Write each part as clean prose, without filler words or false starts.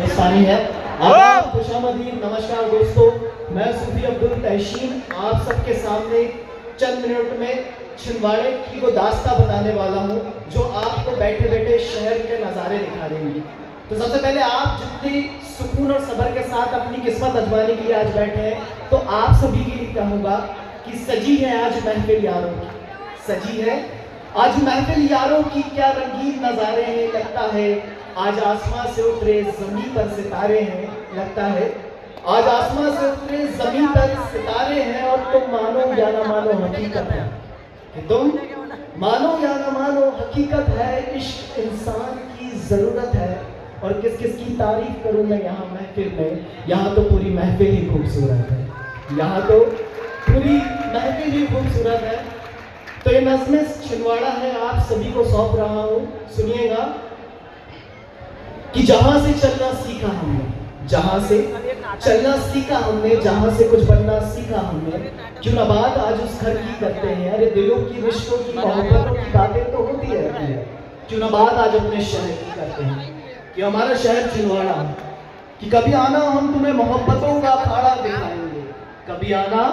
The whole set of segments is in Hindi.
हिंदुस्तानी है। आप खुशामदीद, नमस्कार दोस्तों, मैं सूफी अब्दुल तहसीन आप सबके सामने चंद मिनट में छिंदवाड़े की वो दास्तां बताने वाला हूँ जो आपको बैठे बैठे शहर के नज़ारे दिखा देंगी। तो सबसे पहले आप जितनी सुकून और सब्र के साथ अपनी किस्मत आजमाने के लिए आज बैठे हैं, तो आप सभी के लिए कहूँगा कि सजी है आज महफिल यारों की, सजी है आज महफिल यारों की, क्या रंगीन नज़ारे हैं। लगता है आज आसमां से उतरे जमीन पर सितारे हैं, लगता है आज आसमां से उतरे जमीन पर सितारे हैं। और तुम मानो या ना मानो हकीकत है, कि तुम मानो या ना मानो हकीकत है, इश्क इंसान की ज़रूरत है। और किस किस की तारीफ करूं मैं यहाँ महफिल में, यहाँ तो पूरी महफिल ही खूबसूरत है, यहाँ तो पूरी महफिल ही खूबसूरत है। तो ये नज़्म छिंदवाड़ा है, आप सभी को सौंप रहा हूँ, सुनिएगा। कि जहां से चलना सीखा हमने, जहां से चलना सीखा हमने, जहां से कुछ बनना सीखा हमने, क्यों ना बात आज उस घर की करते हैं। अरे दिलों की, रिश्तों की, मोहब्बतों की बातें तो होती रहती है, क्यों ना बात आज अपने शहर की करते हैं। कि हमारा शहर छिंदवाड़ा, कि कभी आना हम तुम्हें मोहब्बतों का अखाड़ा दिखाएंगे, कभी आना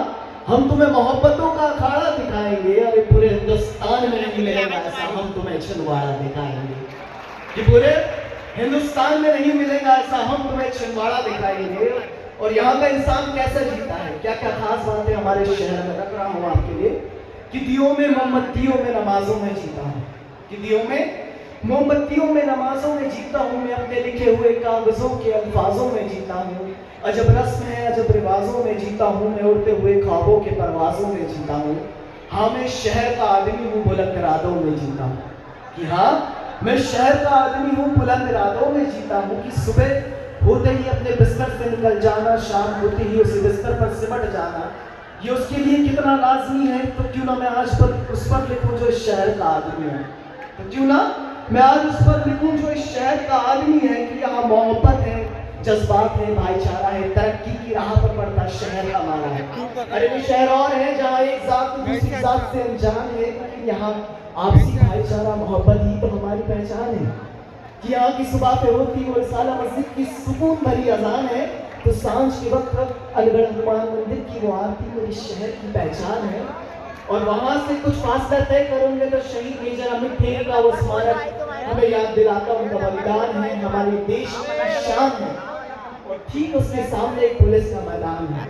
हम तुम्हें मोहब्बतों का अखाड़ा दिखाएंगे। अरे पूरे हिंदुस्तान में नहीं मिलेगा ऐसा हम तुम्हें छिंदवाड़ा दिखाएंगे, कि पूरे हिंदुस्तान में नहीं मिलेगा ऐसा हम तुम्हें छिंदवाड़ा दिखाएंगे। और यहाँ का इंसान कैसा जीता है, क्या क्या खास बातें हमारे शहर में रख रहा हूँ आपके लिए। कि दियों में मोमबत्तियों में नमाजों में जीता हूँ, कि दियों में मोमबत्तियों में नमाजों में जीता हूँ मैं, अपने लिखे हुए कागजों के अल्फाजों में जीता हूँ। अजब रस्म है अजब रिवाजों में जीता हूँ मैं, उड़ते हुए ख्वाबों के परवाजों में जीता हूँ। हाँ मैं शहर का आदमी हूँ, बुलंद इरादों में जीता हूँ। कि हाँ मैं शहर का आदमी हूँ, बुलंद इरादों में जीता हूँ। कि सुबह होते ही अपने बिस्तर से निकल जाना, शाम होते ही उसी बिस्तर पर सिमट जाना, ये उसके लिए कितना लाजमी है। तो क्यों ना मैं आज पर उस पर लिखूं जो इस शहर का आदमी है, तो क्यों ना मैं आज उस पर लिखूं जो इस शहर का आदमी है। कि यहाँ मोहब्बत है, जज्बात है, भाईचारा है, तरक्की की राह पर बढ़ता शहर हमारा है। अरे ये शहर और है जहाँ एक जात दूसरी जात से अनजान है, लेकिन यहाँ आपसी भाईचारा मोहब्बत ही तो हमारी पहचान है। कि यहाँ की सुबह पे होती वो रिसाला मस्जिद की सुकून भरी अजान है, तो सांझ के वक्त अलगढ़ हनुमान मंदिर की वो आरती मेरे शहर की पहचान है। और वहाँ से कुछ फासला तय करेंगे तो शहीद मेजर अमित खेर का वो स्मारक हमें याद दिलाता, उनका बलिदान है, हमारे देश की शान है। और ठीक उसके सामने एक पुलिस का मैदान है,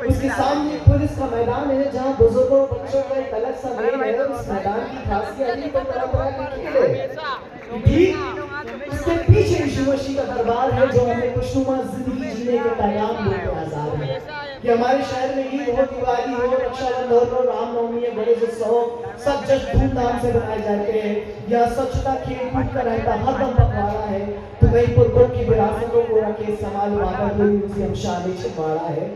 उसके सामने एक पुलिस का मैदान है जहाँ बुजुर्गों बच्चों का एक अलग सा मेल है। उस मैदान की खासियत है तो तरह तरह के खेल है। ठीक उसके पीछे यीशु मसीह का दरबार है जो हमें खुशनुमा जिंदगी जीने के पैगाम देते आजाद है। कि हमारे शहर में ईद हो, दिवाली हो, रक्षाबंधन हो, रामनवमी है, गणेश उत्सव हो, सब जश्न धूमधाम से मनाए जाते हैं। यह स्वच्छता खेल कूद का रहता हर दम पखवाड़ा है। तो कहीं पुरखों की विरासतों को रखे समाल वादा हुई मुझे शादी छिंदवाड़ा है।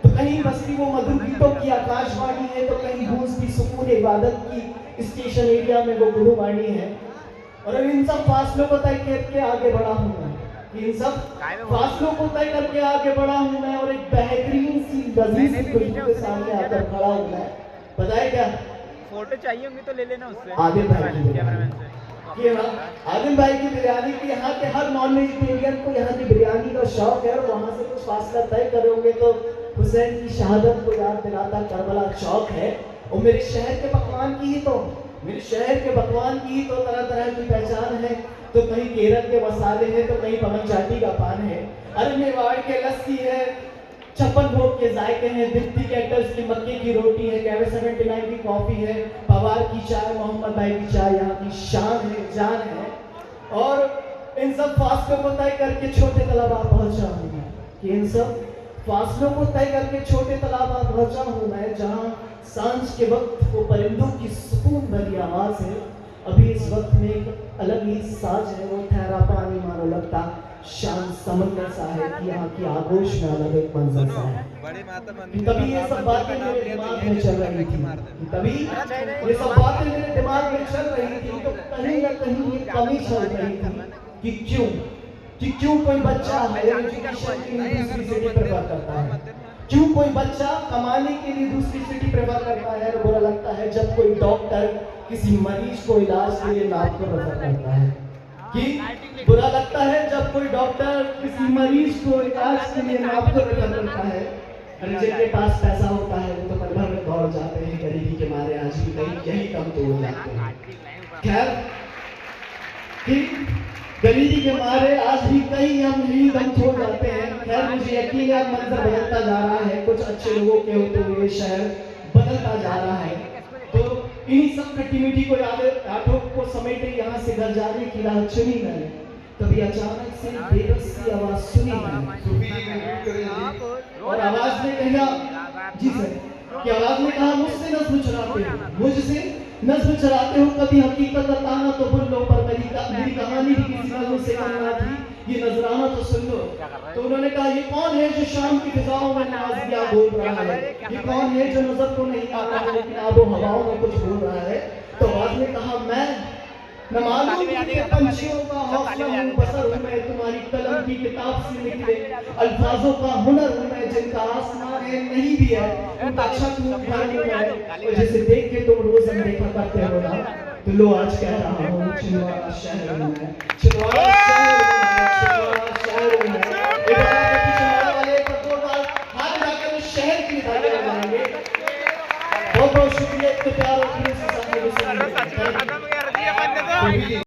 तो कहीं बस्ती वो मधुर गीतों की आकाशवाणी है, तो कहीं गूंजती सुकून इबादत की स्टेशन एरिया में वो गुरुवाणी है। और इन सब फासलों को तय करके आगे बढ़ा हूँ मैं, इन सब फासलों को तय करके आगे बढ़ा हूँ मैं, और एक बेहतरीन सी लजीज सी खुशबू के सामने आकर खड़ा हूँ मैं। बताए क्या फोटो चाहिए होंगी तो ले लेना उससे, आदिल भाई की कैमरामैन से। कि आदिल भाई की बिरयानी की, यहाँ के हर नॉन वेजिटेरियन को यहाँ की बिरयानी का शौक है। और वहाँ से कुछ फासला तय करोगे तो हुसैन की शहादत को याद दिलाता करबला चौक है। और मेरे शहर के पकवान की ही तो, मेरे शहर के पकवान की तो तरह तरह की पहचान है। तो कहीं केरल के मसाले हैं, तो कहीं पवन चाटी का पान है, अरे मेवाड़ के लस्सी है, छप्पन भोग के जायके हैं, दीप्ति कैटर्स की मक्के की रोटी है, कैवे 79 की कॉफी है, पवार की चाय, मोहम्मद भाई की चाय यहाँ की शान है, जान है। और इन सब फासलों को तय करके छोटे तालाब पहुंचा हूँ मैं, कि इन सब फासलों को तय करके छोटे तालाब पहुंचा हूँ मैं, जहाँ सांझ के वक्त वो परिंदों की सुकून भरी आवाज है। अभी इस वक्त में एक अलग ही साज है, वो ठहरा पानी मानो लगता शांत समंदर सा है। कि यहाँ की आगोश में अलग एक मंजर सा है। तभी ये सब बातें मेरे दिमाग में चल रही थी, तभी ये सब बातें मेरे दिमाग में चल रही थी। तो कहीं ना कहीं ये कमी चल रही थी कि क्यों कोई बच्चा हायर एजुकेशन के लिए दूसरी सिटी प्रेफर करता है, क्यों कोई बच्चा कमाने के लिए दूसरी सिटी प्रेफर करता है। और बुरा लगता है जब कोई डॉक्टर किसी मरीज को इलाज के लिए नागपुर रेफर करता है, कि बुरा लगता है जब कोई डॉक्टर किसी मरीज को इलाज के लिए नाप कर रखा है, और जिनके पास पैसा होता है वो तो पल भर में दौड़ जाते हैं, गरीबी के मारे आज भी कहीं यही कम तोड़ जाते हैं। खैर कि गरीबी के मारे आज भी कई हम यही दम छोड़ जाते हैं। खैर मुझे यकीन है मंजर बदलता जा रहा है, कुछ अच्छे लोगों के होते हुए शहर बदलता जा रहा है। तो इन्हीं सब खट्टी मीठी को यादों को समेटे यहाँ से घर जाने की राह चुनी मैंने, तभी अचानक से बेबस सी आवाज सुनी मैंने, और आवाज ने कहा, जी सर, कि आवाज ने कहा, मुझसे नस्ल चुराते हो, मुझसे नस्ल चुराते हो, कभी हकीकत बताना तो भूल लो, पर मेरी कहानी भी किसी नजर से कम थी, ये नजराना तो सुन लो। तो उन्होंने कहा, ये कौन है जो शाम की फिजाओं में नाज़िया बोल रहा है, ये कौन है जो नजर को नहीं आ रहा लेकिन आबो हवाओं में कुछ बोल रहा है। तो आवाज ने कहा, मैं मालूम कि पंछियों का हौसला हूँ, बसर हूँ मैं, तुम्हारी कलम की किताब से निकले अल्फाजों का हुनर हूँ मैं, जिनका आसमान है नहीं भी है उनका छत हूँ घर हूँ मैं, और जिसे देख के तुम रोज देखा करते हो ना, तो लो आज कह रहा हूँ, छिंदवाड़ा शहर हूँ मैं, छिंदवाड़ा शहर हूँ मैं। छिंदवाड़ा वाले एक दो बार हाथ लगाकर उस शहर की तारीफ करेंगे। बहुत बहुत शुक्रिया, इतने प्यार और